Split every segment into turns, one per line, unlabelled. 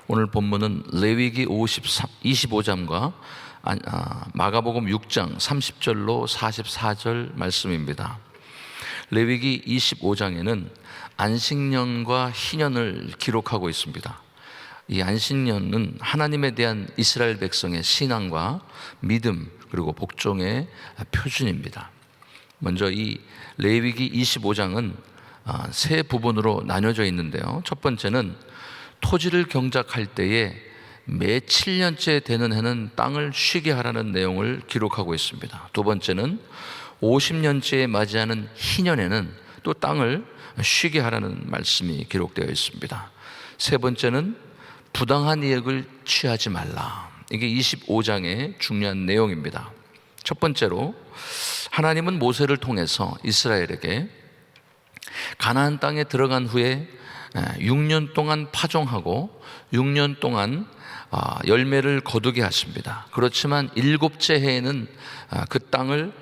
오늘 본문은 레위기 25장과 마가복음 6장 30절로 44절 말씀입니다. 레위기 25장에는 안식년과 희년을 기록하고 있습니다. 이 안식년은 하나님에 대한 이스라엘 백성의 신앙과 믿음 그리고 복종의 표준입니다. 먼저 이 레위기 25장은 세 부분으로 나뉘어져 있는데요. 첫 번째는 토지를 경작할 때에 매 7년째 되는 해는 땅을 쉬게 하라는 내용을 기록하고 있습니다. 두 번째는 50년째에 맞이하는 희년에는 또 땅을 쉬게 하라는 말씀이 기록되어 있습니다. 세 번째는 부당한 이익을 취하지 말라. 이게 25장의 중요한 내용입니다. 첫 번째로 하나님은 모세를 통해서 이스라엘에게 가나안 땅에 들어간 후에 6년 동안 파종하고 6년 동안 열매를 거두게 하십니다. 그렇지만 7째 해에는 그 땅을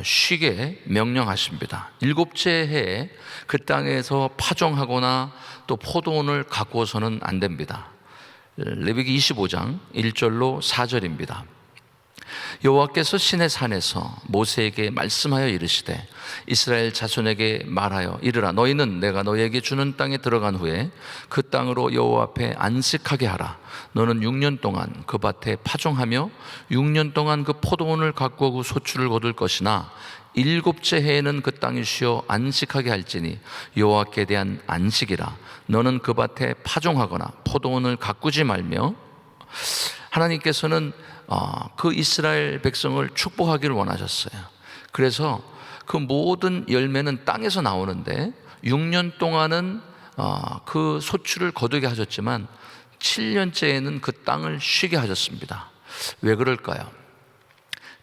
쉬게 명령하십니다. 7째 해에 그 땅에서 파종하거나 또 포도원을 가꾸어서는 안 됩니다. 레위기 25장 1절로 4절입니다. 여호와께서 시내 산에서 모세에게 말씀하여 이르시되 이스라엘 자손에게 말하여 이르라. 너희는 내가 너희에게 주는 땅에 들어간 후에 그 땅으로 여호와 앞에 안식하게 하라. 너는 6년 동안 그 밭에 파종하며 6년 동안 그 포도원을 가꾸고 소출을 거둘 것이나 7째 해에는 그 땅이 쉬어 안식하게 할지니 여호와께 대한 안식이라. 너는 그 밭에 파종하거나 포도원을 가꾸지 말며. 하나님께서는 그 이스라엘 백성을 축복하기를 원하셨어요. 그래서 그 모든 열매는 땅에서 나오는데 6년 동안은 그 소출을 거두게 하셨지만 7년째에는 그 땅을 쉬게 하셨습니다. 왜 그럴까요?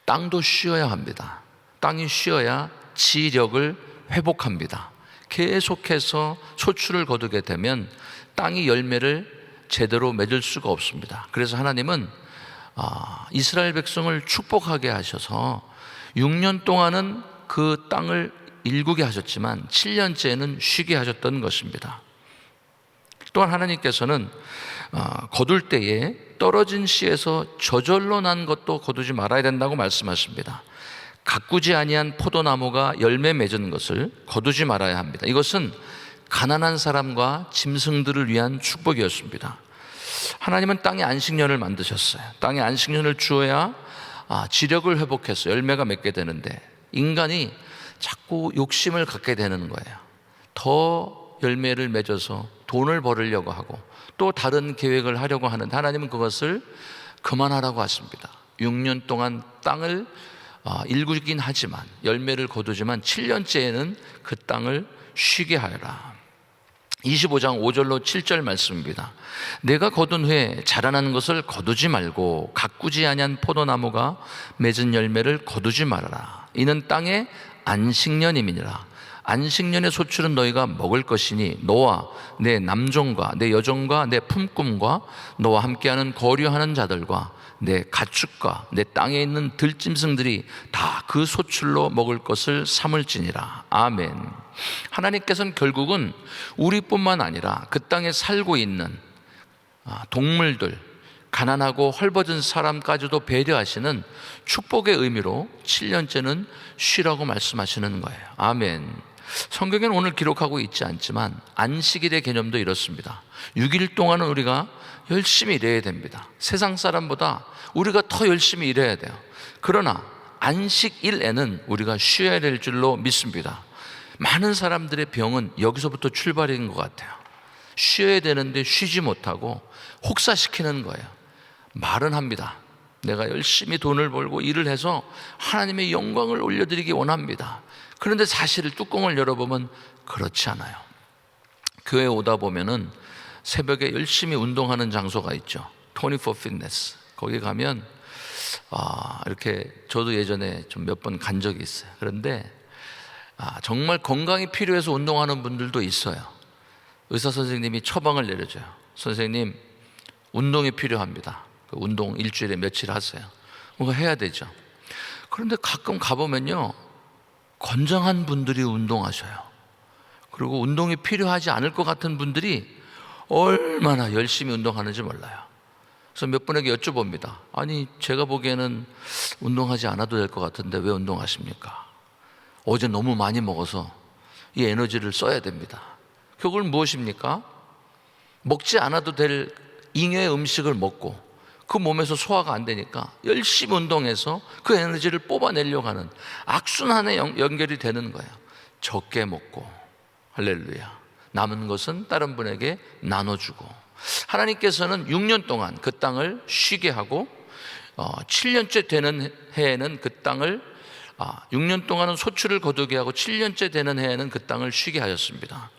땅도 쉬어야 합니다. 땅이 쉬어야 지력을 회복합니다. 계속해서 소출을 거두게 되면 땅이 열매를 제대로 맺을 수가 없습니다. 그래서 하나님은 이스라엘 백성을 축복하게 하셔서 6년 동안은 그 땅을 일구게 하셨지만 7년째는 쉬게 하셨던 것입니다. 또한 하나님께서는 거둘 때에 떨어진 씨에서 저절로 난 것도 거두지 말아야 된다고 말씀하십니다. 가꾸지 아니한 포도나무가 열매 맺은 것을 거두지 말아야 합니다. 이것은 가난한 사람과 짐승들을 위한 축복이었습니다. 하나님은 땅에 안식년을 만드셨어요. 땅에 안식년을 주어야 지력을 회복해서 열매가 맺게 되는데 인간이 자꾸 욕심을 갖게 되는 거예요. 더 열매를 맺어서 돈을 벌으려고 하고 또 다른 계획을 하려고 하는데 하나님은 그것을 그만하라고 하십니다. 6년 동안 땅을 일구긴 하지만 열매를 거두지만 7년째에는 그 땅을 쉬게 하여라. 25장 5절로 7절 말씀입니다. 내가 거둔 후에 자라나는 것을 거두지 말고 가꾸지 아니한 포도나무가 맺은 열매를 거두지 말아라. 이는 땅의 안식년임이니라. 안식년의 소출은 너희가 먹을 것이니 너와 내 남종과 내 여종과 내 품꾼과 너와 함께하는 거류하는 자들과 내 가축과 내 땅에 있는 들짐승들이 다 그 소출로 먹을 것을 삼을지니라. 아멘. 하나님께서는 결국은 우리뿐만 아니라 그 땅에 살고 있는 동물들, 가난하고 헐벗은 사람까지도 배려하시는 축복의 의미로 7년째는 쉬라고 말씀하시는 거예요. 아멘. 성경에는 오늘 기록하고 있지 않지만 안식일의 개념도 이렇습니다. 6일 동안은 우리가 열심히 일해야 됩니다. 세상 사람보다 우리가 더 열심히 일해야 돼요. 그러나 안식일에는 우리가 쉬어야 될 줄로 믿습니다. 많은 사람들의 병은 여기서부터 출발인 것 같아요. 쉬어야 되는데 쉬지 못하고 혹사시키는 거예요. 말은 합니다. 내가 열심히 돈을 벌고 일을 해서 하나님의 영광을 올려드리기 원합니다. 그런데 사실 뚜껑을 열어보면 그렇지 않아요. 교회에 오다 보면은 새벽에 열심히 운동하는 장소가 있죠. 24 피트니스. 거기 가면 이렇게 저도 예전에 좀 몇 번 간 적이 있어요. 그런데 정말 건강이 필요해서 운동하는 분들도 있어요. 의사 선생님이 처방을 내려줘요. 선생님, 운동이 필요합니다. 운동 일주일에 며칠 하세요. 그거 해야 되죠. 그런데 가끔 가보면요, 건장한 분들이 운동하셔요. 그리고 운동이 필요하지 않을 것 같은 분들이 얼마나 열심히 운동하는지 몰라요. 그래서 몇 분에게 여쭤봅니다. 아니, 제가 보기에는 운동하지 않아도 될 것 같은데 왜 운동하십니까? 어제 너무 많이 먹어서 이 에너지를 써야 됩니다. 그걸 무엇입니까? 먹지 않아도 될 잉여의 음식을 먹고 그 몸에서 소화가 안 되니까 열심히 운동해서 그 에너지를 뽑아내려고 하는 악순환에 연결이 되는 거예요. 적게 먹고, 할렐루야, 남은 것은 다른 분에게 나눠주고, 하나님께서는 6년 동안 그 땅을 쉬게 하고 7년째 되는 해에는 그 땅을 6년 동안은 소출을 거두게 하고 7년째 되는 해에는 그 땅을 쉬게 하였습니다.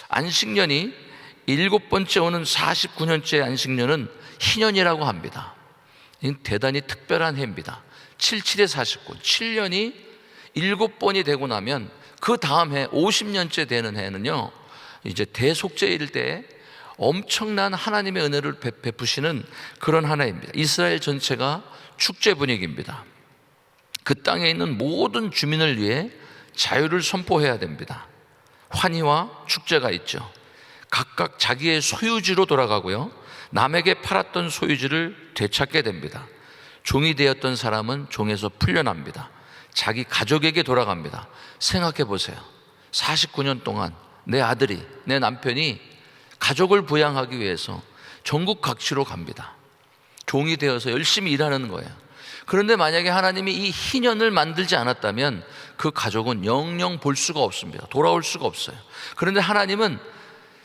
안식년이 7번째 오는 49년째 안식년은 희년이라고 합니다. 대단히 특별한 해입니다. 77에 49, 7년이 7번이 되고 나면 그 다음 해 50년째 되는 해는요, 이제 대속죄일 때 엄청난 하나님의 은혜를 베푸시는 그런 하나입니다. 이스라엘 전체가 축제 분위기입니다. 그 땅에 있는 모든 주민을 위해 자유를 선포해야 됩니다. 환희와 축제가 있죠. 각각 자기의 소유지로 돌아가고요, 남에게 팔았던 소유지를 되찾게 됩니다. 종이 되었던 사람은 종에서 풀려납니다. 자기 가족에게 돌아갑니다. 생각해 보세요. 49년 동안 내 아들이, 내 남편이 가족을 부양하기 위해서 전국 각지로 갑니다. 종이 되어서 열심히 일하는 거예요. 그런데 만약에 하나님이 이 희년을 만들지 않았다면 그 가족은 영영 볼 수가 없습니다. 돌아올 수가 없어요. 그런데 하나님은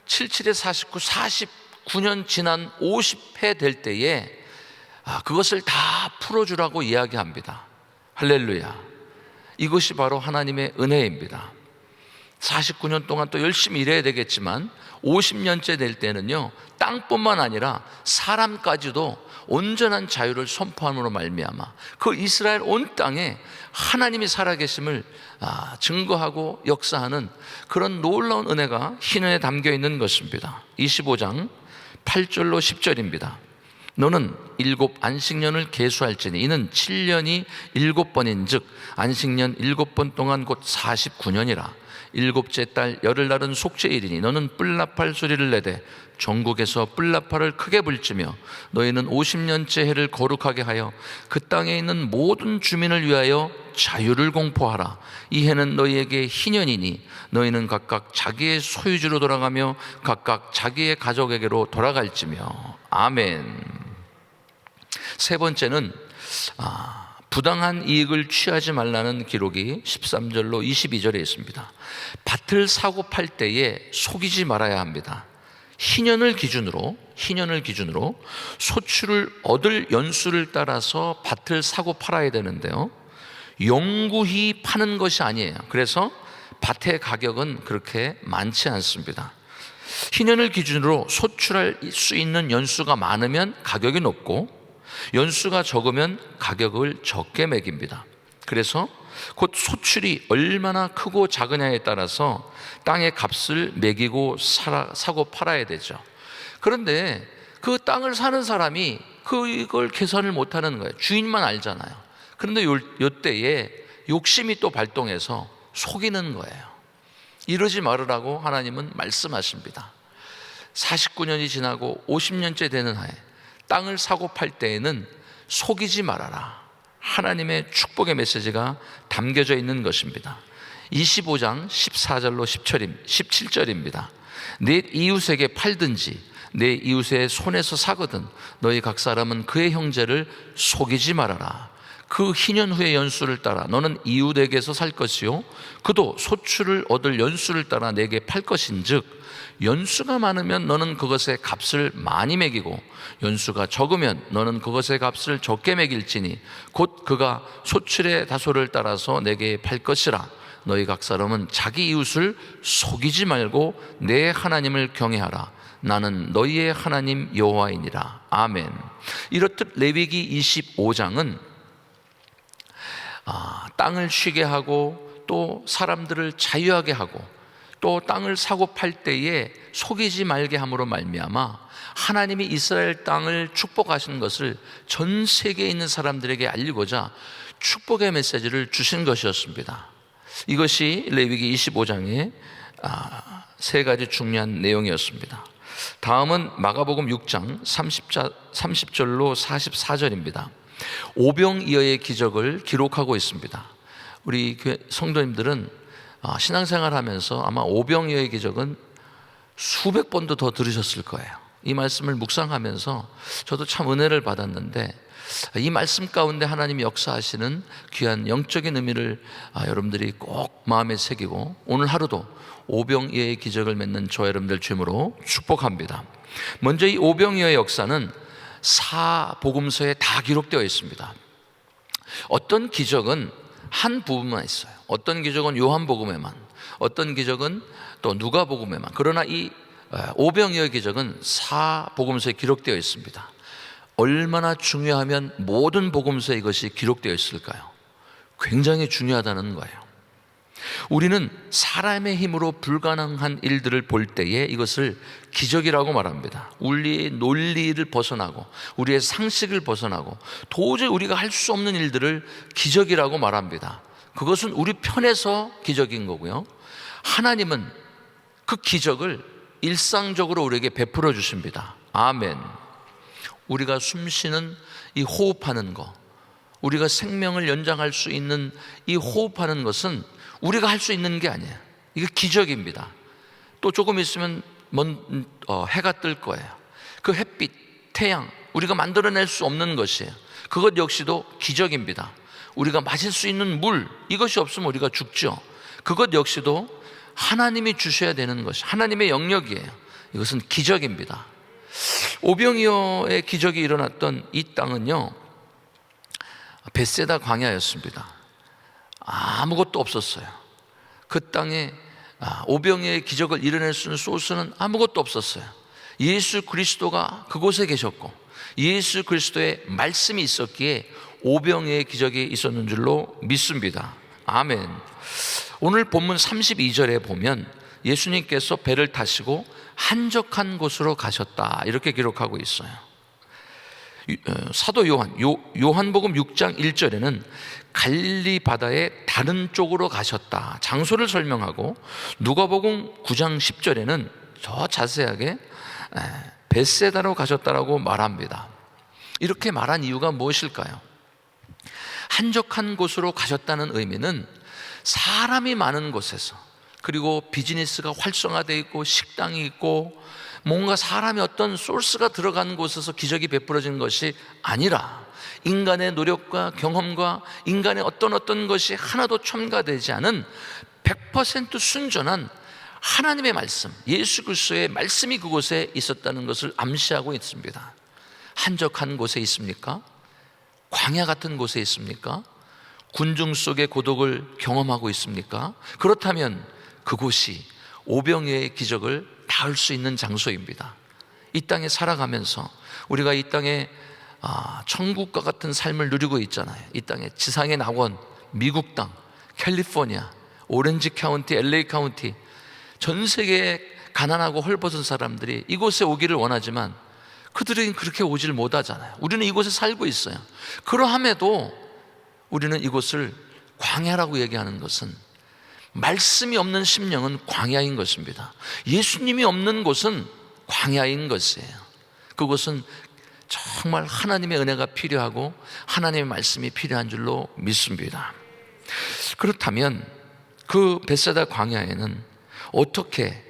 77에 49, 49년 지난 50회 될 때에 그것을 다 풀어주라고 이야기합니다. 할렐루야. 이것이 바로 하나님의 은혜입니다. 49년 동안 또 열심히 일해야 되겠지만 50년째 될 때는요, 땅뿐만 아니라 사람까지도 온전한 자유를 선포함으로 말미암아 그 이스라엘 온 땅에 하나님이 살아계심을 증거하고 역사하는 그런 놀라운 은혜가 희년에 담겨 있는 것입니다. 25장 8절로 10절입니다. 너는 7 안식년을 계수할지니 이는 7년이 7번인 즉 안식년 7번 동안 곧 49년이라. 7째 달 열흘날은 속죄일이니 너는 뿔나팔 소리를 내되 전국에서 뿔나팔을 크게 불지며 너희는 50년째 해를 거룩하게 하여 그 땅에 있는 모든 주민을 위하여 자유를 공포하라. 이 해는 너희에게 희년이니 너희는 각각 자기의 소유지로 돌아가며 각각 자기의 가족에게로 돌아갈지며. 아멘. 세 번째는 부당한 이익을 취하지 말라는 기록이 13절로 22절에 있습니다. 밭을 사고 팔 때에 속이지 말아야 합니다. 희년을 기준으로 소출을 얻을 연수를 따라서 밭을 사고 팔아야 되는데요, 영구히 파는 것이 아니에요. 그래서 밭의 가격은 그렇게 많지 않습니다. 희년을 기준으로 소출할 수 있는 연수가 많으면 가격이 높고 연수가 적으면 가격을 적게 매깁니다. 그래서 곧 소출이 얼마나 크고 작으냐에 따라서 땅의 값을 매기고 사고 팔아야 되죠. 그런데 그 땅을 사는 사람이 이걸 계산을 못하는 거예요. 주인만 알잖아요. 그런데 요때에 욕심이 또 발동해서 속이는 거예요. 이러지 말으라고 하나님은 말씀하십니다. 49년이 지나고 50년째 되는 해에 땅을 사고 팔 때에는 속이지 말아라. 하나님의 축복의 메시지가 담겨져 있는 것입니다. 25장 14절로 17절입니다. 내 이웃에게 팔든지 내 이웃의 손에서 사거든 너희 각 사람은 그의 형제를 속이지 말아라. 그 희년 후의 연수를 따라 너는 이웃에게서 살 것이요 그도 소출을 얻을 연수를 따라 내게 팔 것인즉 연수가 많으면 너는 그것의 값을 많이 매기고 연수가 적으면 너는 그것의 값을 적게 매길지니 곧 그가 소출의 다소를 따라서 내게 팔 것이라. 너희 각 사람은 자기 이웃을 속이지 말고 내 하나님을 경외하라. 나는 너희의 하나님 여호와이니라. 아멘. 이렇듯 레위기 25장은 땅을 쉬게 하고 또 사람들을 자유하게 하고 또 땅을 사고 팔 때에 속이지 말게 함으로 말미암아 하나님이 이스라엘 땅을 축복하시는 것을 전 세계에 있는 사람들에게 알리고자 축복의 메시지를 주신 것이었습니다. 이것이 레위기 25장의 세 가지 중요한 내용이었습니다. 다음은 마가복음 6장 30절로 44절입니다. 오병이어의 기적을 기록하고 있습니다. 우리 교회 성도님들은 신앙생활하면서 아마 오병이어의 기적은 수백 번도 더 들으셨을 거예요. 이 말씀을 묵상하면서 저도 참 은혜를 받았는데, 이 말씀 가운데 하나님이 역사하시는 귀한 영적인 의미를 여러분들이 꼭 마음에 새기고, 오늘 하루도 오병이어의 기적을 맺는 저 여러분들 주임으로 축복합니다. 먼저 이 오병이어의 역사는 사복음서에 다 기록되어 있습니다. 어떤 기적은 한 부분만 있어요. 어떤 기적은 요한복음에만, 어떤 기적은 또 누가복음에만. 그러나 이 오병이어의 기적은 사복음서에 기록되어 있습니다. 얼마나 중요하면 모든 복음서에 이것이 기록되어 있을까요? 굉장히 중요하다는 거예요. 우리는 사람의 힘으로 불가능한 일들을 볼 때에 이것을 기적이라고 말합니다. 우리의 논리를 벗어나고 우리의 상식을 벗어나고 도저히 우리가 할 수 없는 일들을 기적이라고 말합니다. 그것은 우리 편에서 기적인 거고요, 하나님은 그 기적을 일상적으로 우리에게 베풀어 주십니다. 아멘. 우리가 숨쉬는 이 호흡하는 거, 우리가 생명을 연장할 수 있는 이 호흡하는 것은 우리가 할 수 있는 게 아니에요. 이게 기적입니다. 또 조금 있으면 해가 뜰 거예요. 그 햇빛, 태양, 우리가 만들어낼 수 없는 것이에요. 그것 역시도 기적입니다. 우리가 마실 수 있는 물, 이것이 없으면 우리가 죽죠. 그것 역시도 하나님이 주셔야 되는 것이 하나님의 영역이에요. 이것은 기적입니다. 오병이어의 기적이 일어났던 이 땅은요, 벳세다 광야였습니다. 아무것도 없었어요. 그 땅에 오병이어의 기적을 이뤄낼 수 있는 소스는 아무것도 없었어요. 예수 그리스도가 그곳에 계셨고 예수 그리스도의 말씀이 있었기에 오병이어의 기적이 있었는 줄로 믿습니다. 아멘. 오늘 본문 32절에 보면 예수님께서 배를 타시고 한적한 곳으로 가셨다, 이렇게 기록하고 있어요. 사도 요한복음 6장 1절에는 갈릴리 바다의 다른 쪽으로 가셨다, 장소를 설명하고, 누가복음 9장 10절에는 더 자세하게 벳세다로 가셨다라고 말합니다. 이렇게 말한 이유가 무엇일까요? 한적한 곳으로 가셨다는 의미는 사람이 많은 곳에서, 그리고 비즈니스가 활성화되어 있고 식당이 있고 뭔가 사람의 어떤 소스가 들어간 곳에서 기적이 베풀어진 것이 아니라, 인간의 노력과 경험과 인간의 어떤 것이 하나도 첨가되지 않은 100% 순전한 하나님의 말씀, 예수 그리스도의 말씀이 그곳에 있었다는 것을 암시하고 있습니다. 한적한 곳에 있습니까? 광야 같은 곳에 있습니까? 군중 속의 고독을 경험하고 있습니까? 그렇다면 그곳이 오병이어의 기적을 닿을 수 있는 장소입니다. 이 땅에 살아가면서 우리가 이 땅에 천국과 같은 삶을 누리고 있잖아요. 이 땅에 지상의 낙원, 미국 땅, 캘리포니아, 오렌지 카운티, LA 카운티, 전 세계에 가난하고 헐벗은 사람들이 이곳에 오기를 원하지만 그들은 그렇게 오질 못하잖아요. 우리는 이곳에 살고 있어요. 그러함에도 우리는 이곳을 광야라고 얘기하는 것은, 말씀이 없는 심령은 광야인 것입니다. 예수님이 없는 곳은 광야인 것이에요. 그곳은 정말 하나님의 은혜가 필요하고 하나님의 말씀이 필요한 줄로 믿습니다. 그렇다면 그 벳세다 광야에는 어떻게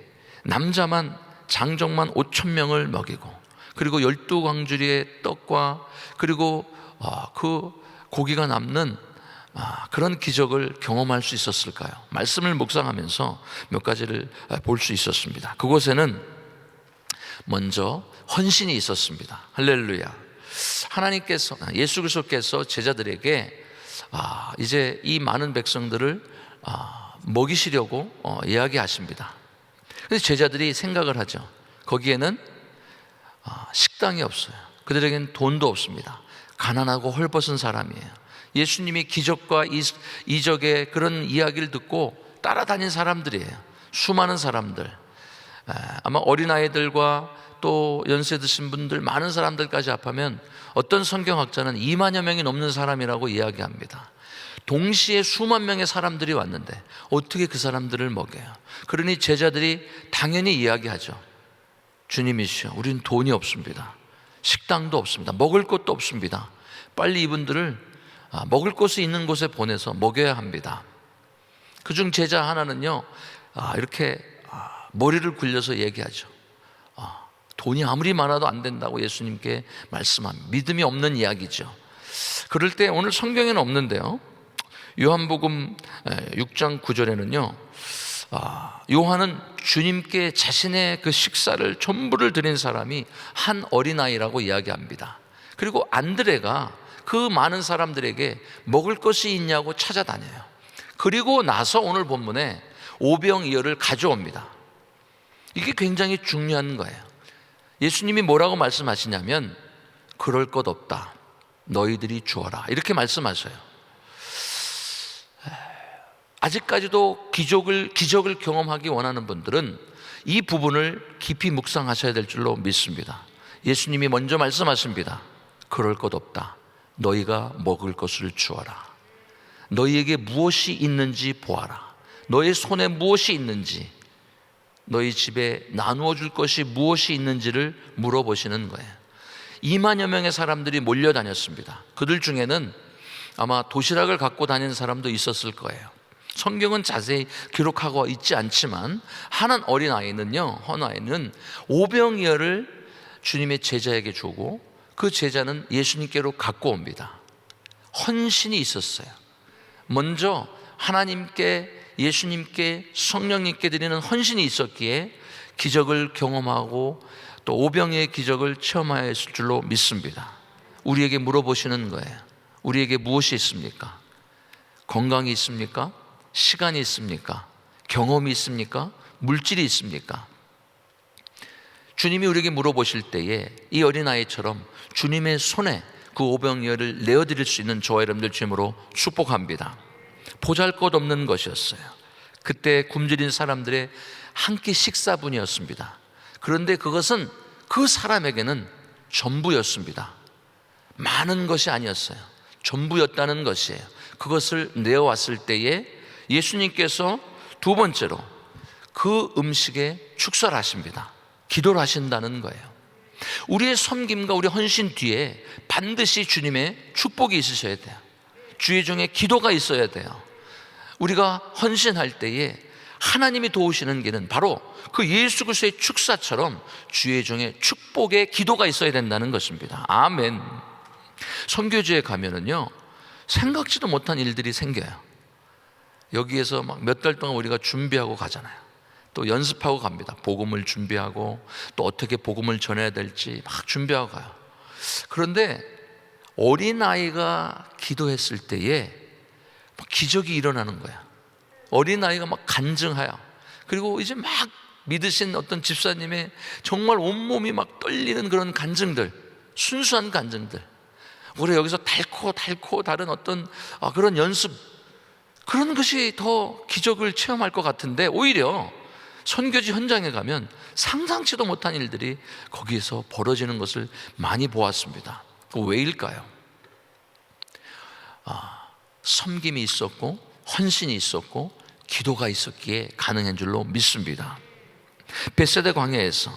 남자만 장정만 5,000명을 먹이고, 그리고 12광주리의 떡과 그리고 그 고기가 남는 그런 기적을 경험할 수 있었을까요? 말씀을 묵상하면서 몇 가지를 볼 수 있었습니다. 그곳에는 먼저 헌신이 있었습니다. 할렐루야. 하나님께서, 예수 그리스도께서 제자들에게 이제 이 많은 백성들을 먹이시려고 이야기하십니다. 그래서 제자들이 생각을 하죠. 거기에는 식당이 없어요. 그들에게는 돈도 없습니다. 가난하고 헐벗은 사람이에요. 예수님이 기적과 이적의 그런 이야기를 듣고 따라다닌 사람들이에요. 수많은 사람들, 아마 어린아이들과 또 연세 드신 분들, 많은 사람들까지 합하면 어떤 성경학자는 2만여 명이 넘는 사람이라고 이야기합니다. 동시에 수만 명의 사람들이 왔는데 어떻게 그 사람들을 먹여요? 그러니 제자들이 당연히 이야기하죠. 주님이시여, 우리는 돈이 없습니다. 식당도 없습니다. 먹을 것도 없습니다. 빨리 이분들을 먹을 곳이 있는 곳에 보내서 먹여야 합니다. 그중 제자 하나는요, 이렇게 머리를 굴려서 얘기하죠. 돈이 아무리 많아도 안 된다고 예수님께 말씀합니다. 믿음이 없는 이야기죠. 그럴 때 오늘 성경에는 없는데요, 요한복음 6장 9절에는요, 요한은 주님께 자신의 그 식사를 전부를 드린 사람이 한 어린아이라고 이야기합니다. 그리고 안드레가 그 많은 사람들에게 먹을 것이 있냐고 찾아다녀요. 그리고 나서 오늘 본문에 오병이어를 가져옵니다. 이게 굉장히 중요한 거예요. 예수님이 뭐라고 말씀하시냐면, 그럴 것 없다, 너희들이 주어라, 이렇게 말씀하셔요. 아직까지도 기적을 경험하기 원하는 분들은 이 부분을 깊이 묵상하셔야 될 줄로 믿습니다. 예수님이 먼저 말씀하십니다. 그럴 것 없다, 너희가 먹을 것을 주어라. 너희에게 무엇이 있는지 보아라. 너희 손에 무엇이 있는지, 너희 집에 나누어 줄 것이 무엇이 있는지를 물어보시는 거예요. 2만여 명의 사람들이 몰려다녔습니다. 그들 중에는 아마 도시락을 갖고 다니는 사람도 있었을 거예요. 성경은 자세히 기록하고 있지 않지만 한 어린아이는 오병이어를 주님의 제자에게 주고, 그 제자는 예수님께로 갖고 옵니다. 헌신이 있었어요. 먼저 하나님께, 예수님께, 성령님께 드리는 헌신이 있었기에 기적을 경험하고 또 오병이어의 기적을 체험하였을 줄로 믿습니다. 우리에게 물어보시는 거예요. 우리에게 무엇이 있습니까? 건강이 있습니까? 시간이 있습니까? 경험이 있습니까? 물질이 있습니까? 주님이 우리에게 물어보실 때에 이 어린아이처럼 주님의 손에 그 오병이어를 내어드릴 수 있는 저와 여러분들 주님으로 축복합니다. 보잘것없는 것이었어요. 그때 굶주린 사람들의 한 끼 식사분이었습니다. 그런데 그것은 그 사람에게는 전부였습니다. 많은 것이 아니었어요. 전부였다는 것이에요. 그것을 내어왔을 때에 예수님께서 두 번째로 그 음식에 축설하십니다. 기도를 하신다는 거예요. 우리의 섬김과 우리 헌신 뒤에 반드시 주님의 축복이 있으셔야 돼요. 주의 중에 기도가 있어야 돼요. 우리가 헌신할 때에 하나님이 도우시는 길은 바로 그 예수 그리스도의 축사처럼 주의 중에 축복의 기도가 있어야 된다는 것입니다. 아멘. 선교지에 가면은요, 생각지도 못한 일들이 생겨요. 여기에서 막 몇 달 동안 우리가 준비하고 가잖아요. 또 연습하고 갑니다. 복음을 준비하고 또 어떻게 복음을 전해야 될지 막 준비하고 가요. 그런데 어린아이가 기도했을 때에 기적이 일어나는 거야. 어린아이가 막 간증하여, 그리고 이제 막 믿으신 어떤 집사님의 정말 온몸이 막 떨리는 그런 간증들, 순수한 간증들, 우리 여기서 달고 다른 어떤 그런 연습, 그런 것이 더 기적을 체험할 것 같은데, 오히려 선교지 현장에 가면 상상치도 못한 일들이 거기에서 벌어지는 것을 많이 보았습니다. 왜일까요? 섬김이 있었고 헌신이 있었고 기도가 있었기에 가능한 줄로 믿습니다. 벳세다 광야에서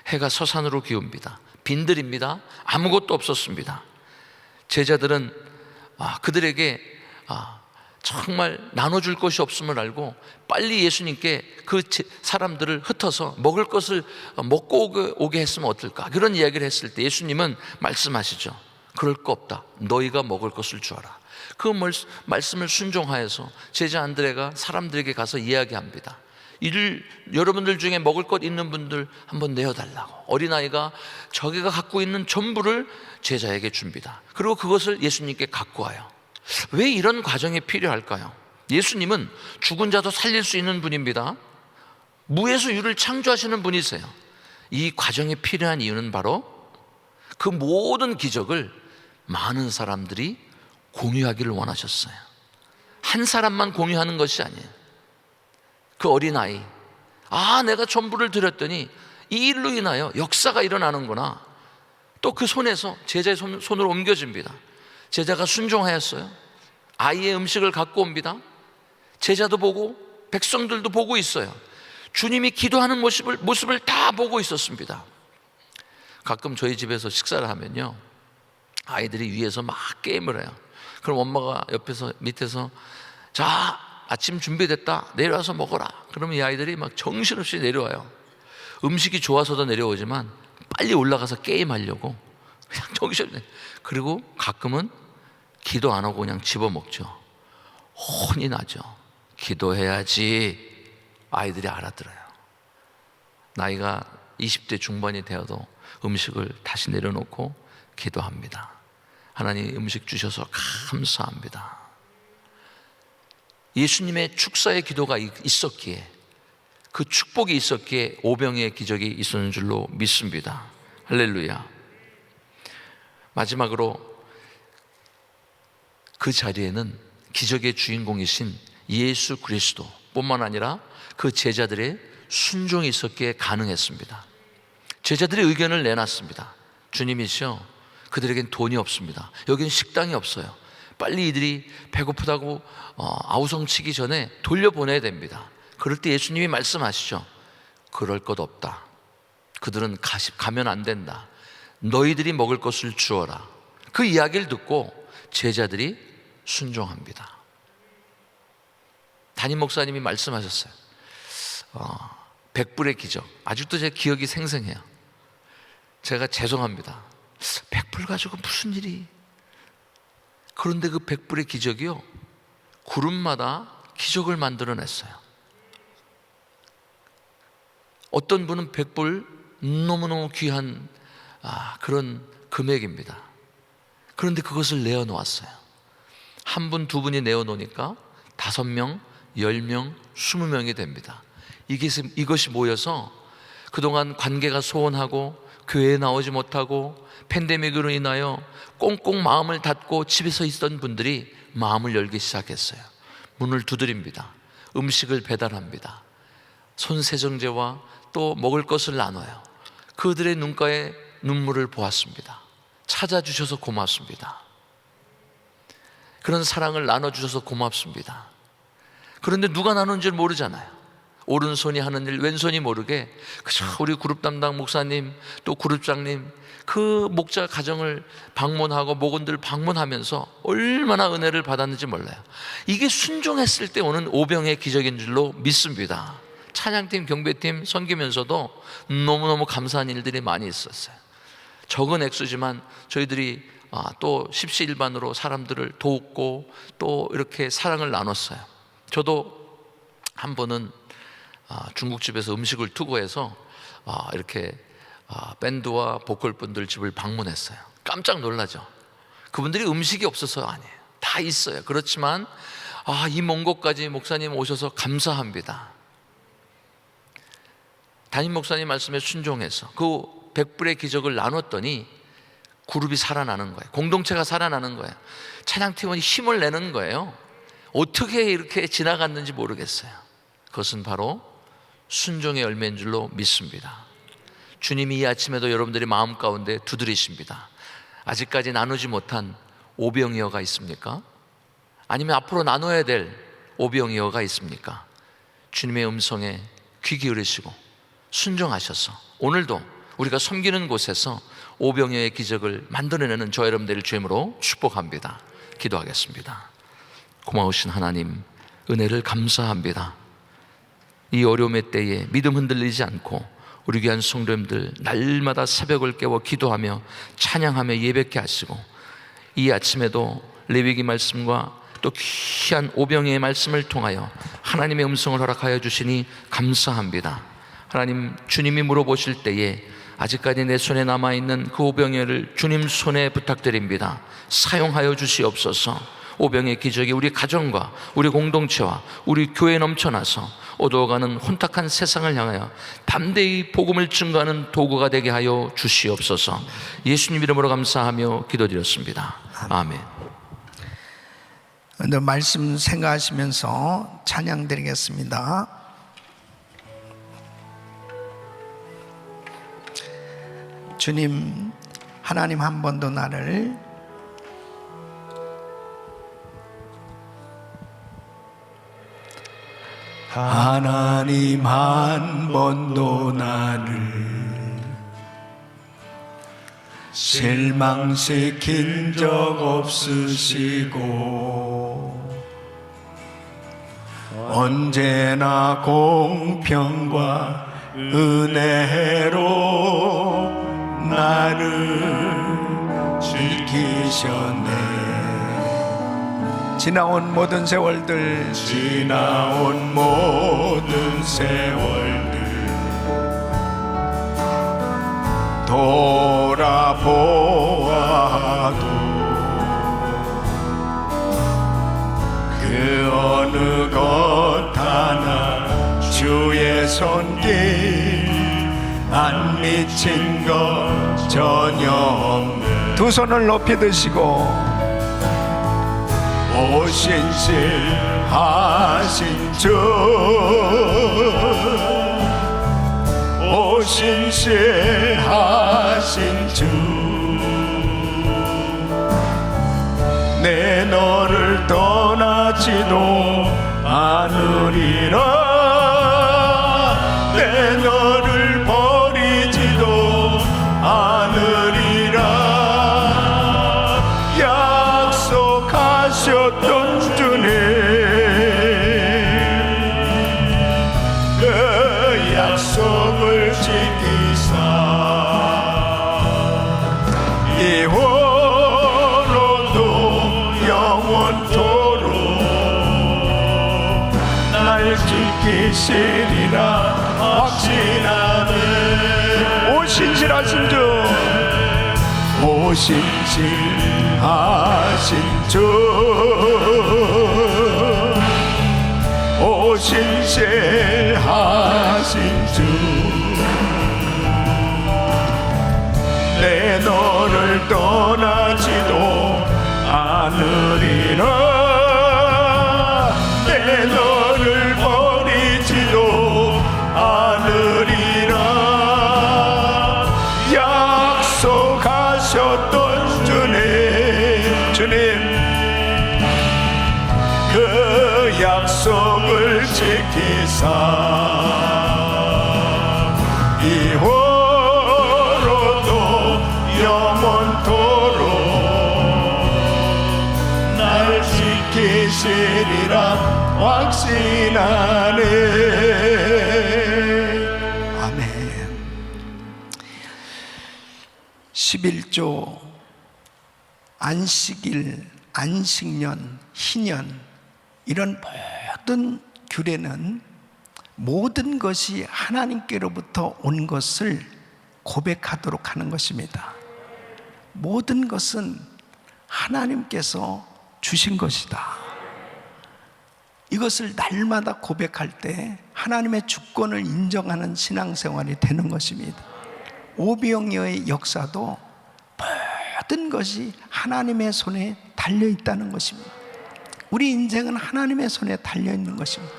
해가 서산으로 기웁니다. 빈들입니다. 아무것도 없었습니다. 제자들은 그들에게 정말 나눠줄 것이 없음을 알고 빨리 예수님께 그 사람들을 흩어서 먹을 것을 먹고 오게 했으면 어떨까, 그런 이야기를 했을 때 예수님은 말씀하시죠. 그럴 거 없다, 너희가 먹을 것을 주어라. 그 말씀을 순종하여서 제자 안드레가 사람들에게 가서 이야기합니다. 여러분들 중에 먹을 것 있는 분들 한번 내어달라고. 어린아이가 자기가 갖고 있는 전부를 제자에게 줍니다. 그리고 그것을 예수님께 갖고 와요. 왜 이런 과정이 필요할까요? 예수님은 죽은 자도 살릴 수 있는 분입니다. 무에서 유를 창조하시는 분이세요. 이 과정이 필요한 이유는 바로 그 모든 기적을 많은 사람들이 공유하기를 원하셨어요. 한 사람만 공유하는 것이 아니에요. 그 어린아이, 내가 전부를 드렸더니 이 일로 인하여 역사가 일어나는구나. 또 그 손에서 제자의 손으로 옮겨집니다. 제자가 순종하였어요. 아이의 음식을 갖고 옵니다. 제자도 보고 백성들도 보고 있어요. 주님이 기도하는 모습을 다 보고 있었습니다. 가끔 저희 집에서 식사를 하면요, 아이들이 위에서 막 게임을 해요. 그럼 엄마가 옆에서 밑에서 자, 아침 준비됐다, 내려와서 먹어라. 그러면 이 아이들이 막 정신없이 내려와요. 음식이 좋아서도 내려오지만 빨리 올라가서 게임하려고 그냥 정신없이. 그리고 가끔은 기도 안 하고 그냥 집어먹죠. 혼이 나죠. 기도해야지. 아이들이 알아들어요. 나이가 20대 중반이 되어도 음식을 다시 내려놓고 기도합니다. 하나님 음식 주셔서 감사합니다. 예수님의 축사의 기도가 있었기에, 그 축복이 있었기에 오병이의 기적이 있었는 줄로 믿습니다. 할렐루야. 마지막으로 그 자리에는 기적의 주인공이신 예수 그리스도 뿐만 아니라 그 제자들의 순종이 있었기에 가능했습니다. 제자들의 의견을 내놨습니다. 주님이시여, 그들에겐 돈이 없습니다. 여기는 식당이 없어요. 빨리 이들이 배고프다고 아우성치기 전에 돌려보내야 됩니다. 그럴 때 예수님이 말씀하시죠. 그럴 것 없다. 그들은 가면 안 된다. 너희들이 먹을 것을 주어라. 그 이야기를 듣고 제자들이 순종합니다. 담임 목사님이 말씀하셨어요. 100불의 기적. 아직도 제 기억이 생생해요. 제가 죄송합니다. 100불 가지고 무슨 일이. 그런데 그 100불의 기적이요, 그룹마다 기적을 만들어냈어요. 어떤 분은 100불 너무너무 귀한 그런 금액입니다. 그런데 그것을 내어놓았어요. 한 분, 두 분이 내어놓으니까 5명, 10명, 20명이 됩니다. 이것이 모여서 그동안 관계가 소원하고 교회에 나오지 못하고 팬데믹으로 인하여 꽁꽁 마음을 닫고 집에서 있던 분들이 마음을 열기 시작했어요. 문을 두드립니다. 음식을 배달합니다. 손세정제와 또 먹을 것을 나눠요. 그들의 눈가에 눈물을 보았습니다. 찾아주셔서 고맙습니다. 그런 사랑을 나눠주셔서 고맙습니다. 그런데 누가 나누는지 모르잖아요. 오른손이 하는 일 왼손이 모르게 그저 우리 그룹 담당 목사님 또 그룹장님 그 목자 가정을 방문하고 목원들 방문하면서 얼마나 은혜를 받았는지 몰라요. 이게 순종했을 때 오는 오병의 기적인 줄로 믿습니다. 찬양팀, 경배팀 섬기면서도 너무너무 감사한 일들이 많이 있었어요. 적은 액수지만 저희들이 또 십시일반으로 사람들을 돕고 또 이렇게 사랑을 나눴어요. 저도 한 번은 중국집에서 음식을 투고해서 이렇게 밴드와 보컬분들 집을 방문했어요. 깜짝 놀라죠. 그분들이 음식이 없어서 아니에요. 다 있어요. 그렇지만 이 먼 곳까지 목사님 오셔서 감사합니다. 담임 목사님 말씀에 순종해서 그 100불의 기적을 나눴더니 그룹이 살아나는 거예요. 공동체가 살아나는 거예요. 찬양팀원이 힘을 내는 거예요. 어떻게 이렇게 지나갔는지 모르겠어요. 그것은 바로 순종의 열매인 줄로 믿습니다. 주님이 이 아침에도 여러분들의 마음 가운데 두드리십니다. 아직까지 나누지 못한 오병이어가 있습니까? 아니면 앞으로 나눠야 될 오병이어가 있습니까? 주님의 음성에 귀 기울이시고 순종하셔서 오늘도 우리가 섬기는 곳에서 오병이어의 기적을 만들어내는 저 여러분들을 주임으로 축복합니다. 기도하겠습니다. 고마우신 하나님, 은혜를 감사합니다. 이 어려움의 때에 믿음 흔들리지 않고 우리 귀한 성도님들 날마다 새벽을 깨워 기도하며 찬양하며 예배케 하시고 이 아침에도 레위기 말씀과 또 귀한 오병이의 말씀을 통하여 하나님의 음성을 허락하여 주시니 감사합니다. 하나님, 주님이 물어보실 때에 아직까지 내 손에 남아있는 그 오병이를 주님 손에 부탁드립니다. 사용하여 주시옵소서. 오병의 기적이 우리 가정과 우리 공동체와 우리 교회에 넘쳐나서 어두워가는 혼탁한 세상을 향하여 담대히 복음을 증거하는 도구가 되게 하여 주시옵소서. 예수님 이름으로 감사하며 기도드렸습니다. 아멘.
말씀 생각하시면서 찬양 드리겠습니다. 주님, 하나님 한 번도 나를 하나님 한 번도 나를 실망시킨 적 없으시고 언제나 공평과 은혜로 나를 지키셨네. 지나온 모든 세월들, 지나온 모든 세월들 돌아보아도 그 어느 것 하나 주의 손길 안 미친 것 전혀 없네. 두 손을 높이 드시고 오신실하신 주, 오신실하신 주, 내 너를 떠나지도 않으리라, 내 너를 버리지도 않으리라. 약속하셨던 주님, 그 약속을 지키사 이후로도 영원토록 날 지키시리라 확신하네. 오신실하신 주, 오신실하신 주, 오신실하신 주, 내 너를 떠나지도 않으리라, 내 너를 버리지도 않으리라. 약속하셨던 주님, 그 약속을 지키사 이후로도 영원토록 날 지키시리라 확신하네. 아멘. 11조 안식일, 안식년, 희년, 이런 모든 규례는 모든 것이 하나님께로부터 온 것을 고백하도록 하는 것입니다. 모든 것은 하나님께서 주신 것이다. 이것을 날마다 고백할 때 하나님의 주권을 인정하는 신앙생활이 되는 것입니다. 오병이어의 역사도 모든 것이 하나님의 손에 달려있다는 것입니다. 우리 인생은 하나님의 손에 달려있는 것입니다.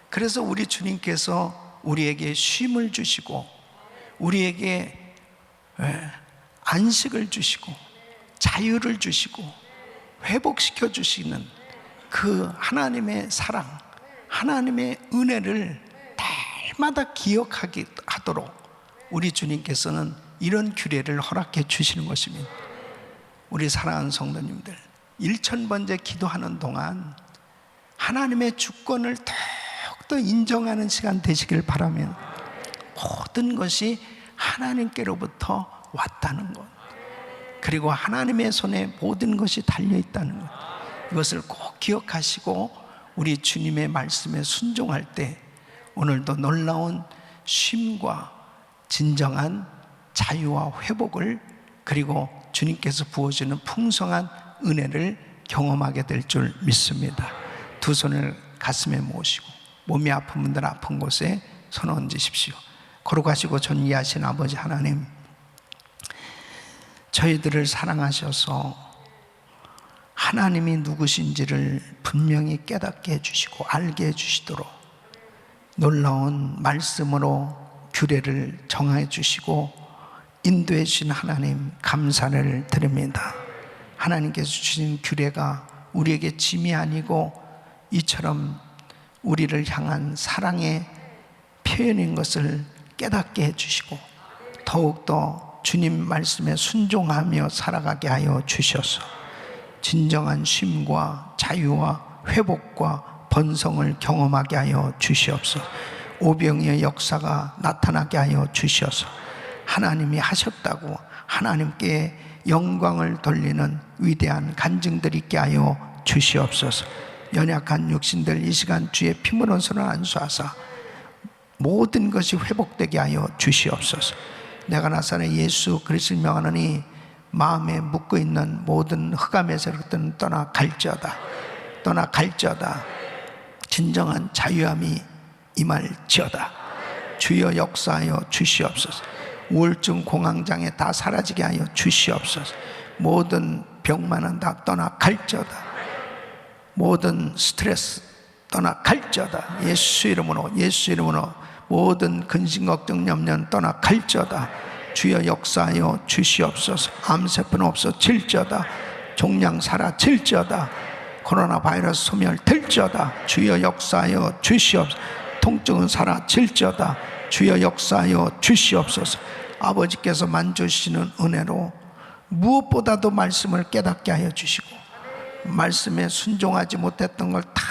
그래서 우리 주님께서 우리에게 쉼을 주시고 우리에게 안식을 주시고 자유를 주시고 회복시켜 주시는 그 하나님의 사랑, 하나님의 은혜를 날마다 기억하게 하도록 우리 주님께서는 이런 규례를 허락해 주시는 것입니다. 우리 사랑하는 성도님들, 1000번째 기도하는 동안 하나님의 주권을 더욱더 인정하는 시간 되시길 바라며 모든 것이 하나님께로부터 왔다는 것, 그리고 하나님의 손에 모든 것이 달려있다는 것, 이것을 꼭 기억하시고 우리 주님의 말씀에 순종할 때 오늘도 놀라운 쉼과 진정한 자유와 회복을, 그리고 주님께서 부어주는 풍성한 은혜를 경험하게 될 줄 믿습니다. 두 손을 가슴에 모으시고 몸이 아픈 분들 아픈 곳에 손 얹으십시오. 거룩하시고 존귀하신 아버지 하나님, 저희들을 사랑하셔서 하나님이 누구신지를 분명히 깨닫게 해주시고 알게 해주시도록 놀라운 말씀으로 규례를 정해 주시고 인도해 주신 하나님 감사를 드립니다. 하나님께서 주신 규례가 우리에게 짐이 아니고 이처럼 우리를 향한 사랑의 표현인 것을 깨닫게 해주시고 더욱더 주님 말씀에 순종하며 살아가게 하여 주셔서 진정한 쉼과 자유와 회복과 번성을 경험하게 하여 주시옵소서. 오병이의 역사가 나타나게 하여 주셔서 하나님이 하셨다고 하나님께 영광을 돌리는 위대한 간증들 있게 하여 주시옵소서. 연약한 육신들 이 시간 주의 피문은 손을 안수하사 모든 것이 회복되게 하여 주시옵소서. 내가 나사렛 예수 그리스도를 명하노니 마음에 묻고 있는 모든 흑암에서 떠나 갈지어다. 떠나 갈지어다. 진정한 자유함이 임할지어다. 주여 역사하여 주시옵소서. 우울증 공황장애 다 사라지게 하여 주시옵소서. 모든 병만은 다 떠나 갈지어다. 모든 스트레스 떠나 갈지어다. 예수 이름으로 예수 이름으로 모든 근심 걱정 염려는 떠나 갈지어다. 주여 역사하여 주시옵소서. 암세포 없어질지어다. 종양 사라질지어다. 코로나 바이러스 소멸될지어다. 주여 역사하여 주시옵소서. 통증은 사라질지어다. 주여 역사하여 주시옵소서. 아버지께서 만져주시는 은혜로 무엇보다도 말씀을 깨닫게 하여 주시고 말씀에 순종하지 못했던 걸 다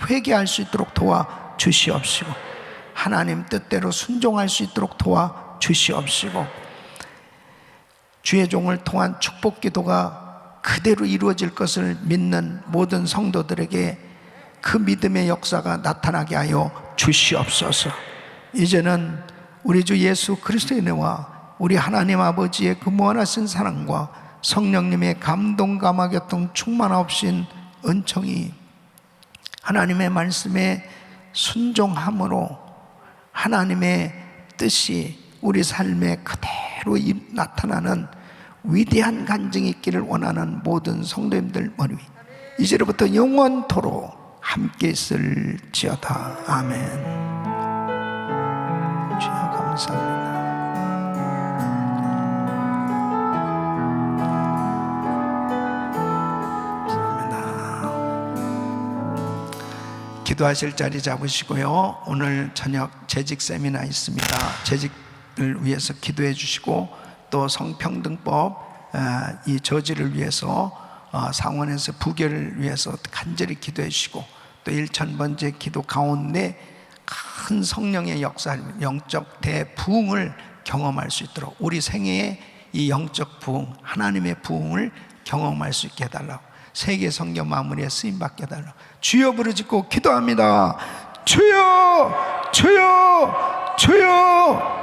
회개할 수 있도록 도와주시옵시고 하나님 뜻대로 순종할 수 있도록 도와주시옵시고 주의 종을 통한 축복 기도가 그대로 이루어질 것을 믿는 모든 성도들에게 그 믿음의 역사가 나타나게 하여 주시옵소서. 이제는 우리 주 예수 그리스도의 은혜와 우리 하나님 아버지의 그 무한하신 사랑과 성령님의 감동 감화교통 충만하옵신 은총이 하나님의 말씀에 순종함으로 하나님의 뜻이 우리 삶에 그대로 나타나는 위대한 간증이 있기를 원하는 모든 성도님들 머리 위 이제로부터 영원토록 함께 있을지어다. 아멘. 주여 감사합니다. 기도하실 자리 잡으시고요. 오늘 저녁 재직 세미나 있습니다. 재직을 위해서 기도해 주시고 또 성평등법 이 저지를 위해서 상원에서 부결을 위해서 간절히 기도해 주시고 또 1000번째 기도 가운데 큰 성령의 역사, 영적 대부흥을 경험할 수 있도록 우리 생애에 이 영적 부흥, 하나님의 부흥을 경험할 수 있게 해달라고 세계 성경 마무리에 쓰임받게 해달라고 주여 부르짖고 기도합니다. 주여 주여 주여